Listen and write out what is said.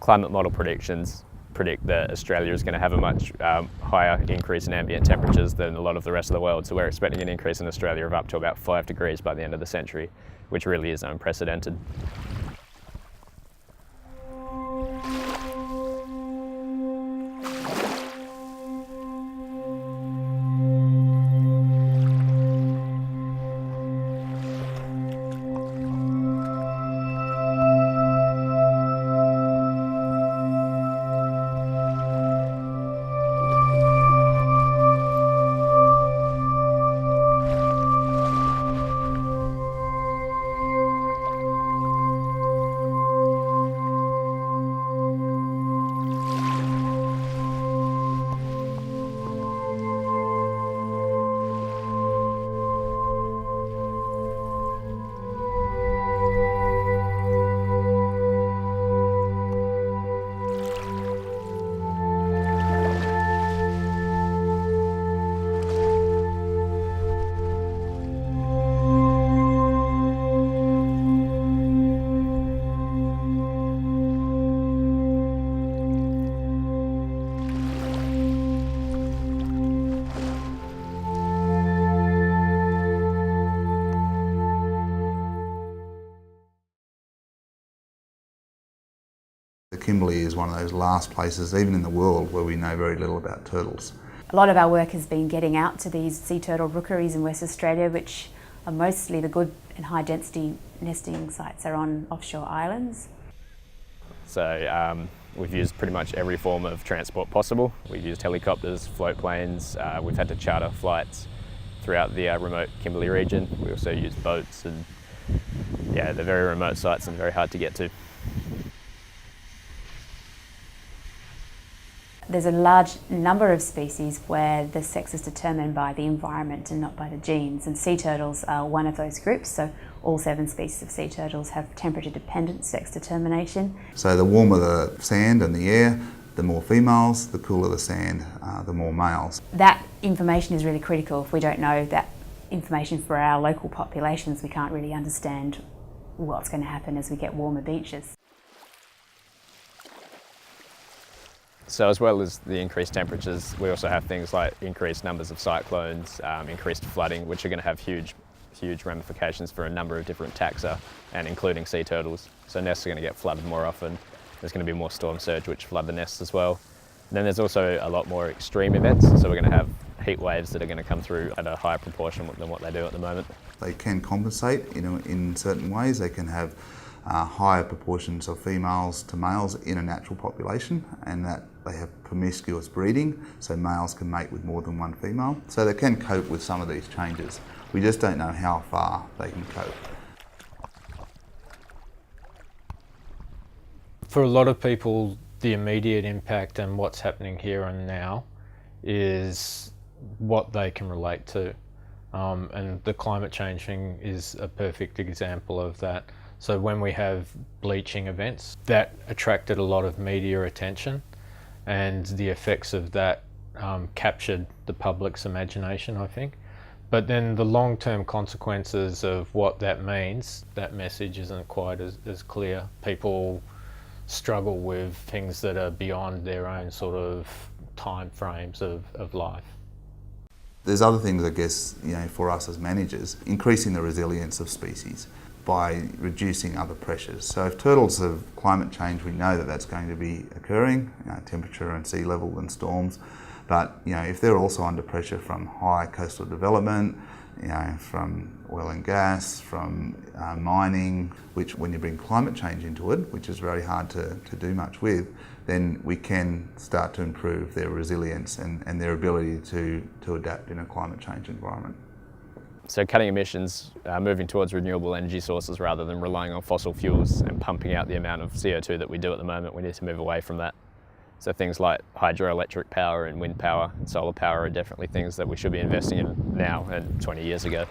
climate model predictions predict that Australia is going to have a much higher increase in ambient temperatures than a lot of the rest of the world. So we're expecting an increase in Australia of up to about 5 degrees by the end of the century, which really is unprecedented. The Kimberley is one of those last places, even in the world, where we know very little about turtles. A lot of our work has been getting out to these sea turtle rookeries in West Australia, which are mostly the good and high density nesting sites are on offshore islands. So we've used pretty much every form of transport possible. We've used helicopters, float planes, we've had to charter flights throughout the remote Kimberley region. We also use boats, and yeah, they're very remote sites and very hard to get to. There's a large number of species where the sex is determined by the environment and not by the genes, and sea turtles are one of those groups. So all 7 species of sea turtles have temperature-dependent sex determination. So the warmer the sand and the air, the more females, the cooler the sand, the more males. That information is really critical. If we don't know that information for our local populations, we can't really understand what's going to happen as we get warmer beaches. So as well as the increased temperatures, we also have things like increased numbers of cyclones, increased flooding, which are going to have huge ramifications for a number of different taxa, and including sea turtles. So nests are going to get flooded more often. There's going to be more storm surge, which flood the nests as well. And then there's also a lot more extreme events. So we're going to have heat waves that are going to come through at a higher proportion than what they do at the moment. They can compensate in certain ways. They can have higher proportions of females to males in a natural population, and that they have promiscuous breeding, so males can mate with more than one female. So they can cope with some of these changes. We just don't know how far they can cope. For a lot of people, the immediate impact and what's happening here and now is what they can relate to. And the climate change thing is a perfect example of that. So when we have bleaching events, that attracted a lot of media attention, and the effects of that captured the public's imagination, I think. But then the long-term consequences of what that means, that message isn't quite as clear. People struggle with things that are beyond their own sort of time frames of life. There's other things, I guess, for us as managers, increasing the resilience of species by reducing other pressures. So if turtles have climate change, we know that that's going to be occurring, temperature and sea level and storms. But if they're also under pressure from high coastal development, from oil and gas, from mining, which when you bring climate change into it, which is very hard to do much with, then we can start to improve their resilience and their ability to adapt in a climate change environment. So cutting emissions, moving towards renewable energy sources rather than relying on fossil fuels and pumping out the amount of CO2 that we do at the moment, we need to move away from that. So things like hydroelectric power and wind power and solar power are definitely things that we should be investing in now and 20 years ago.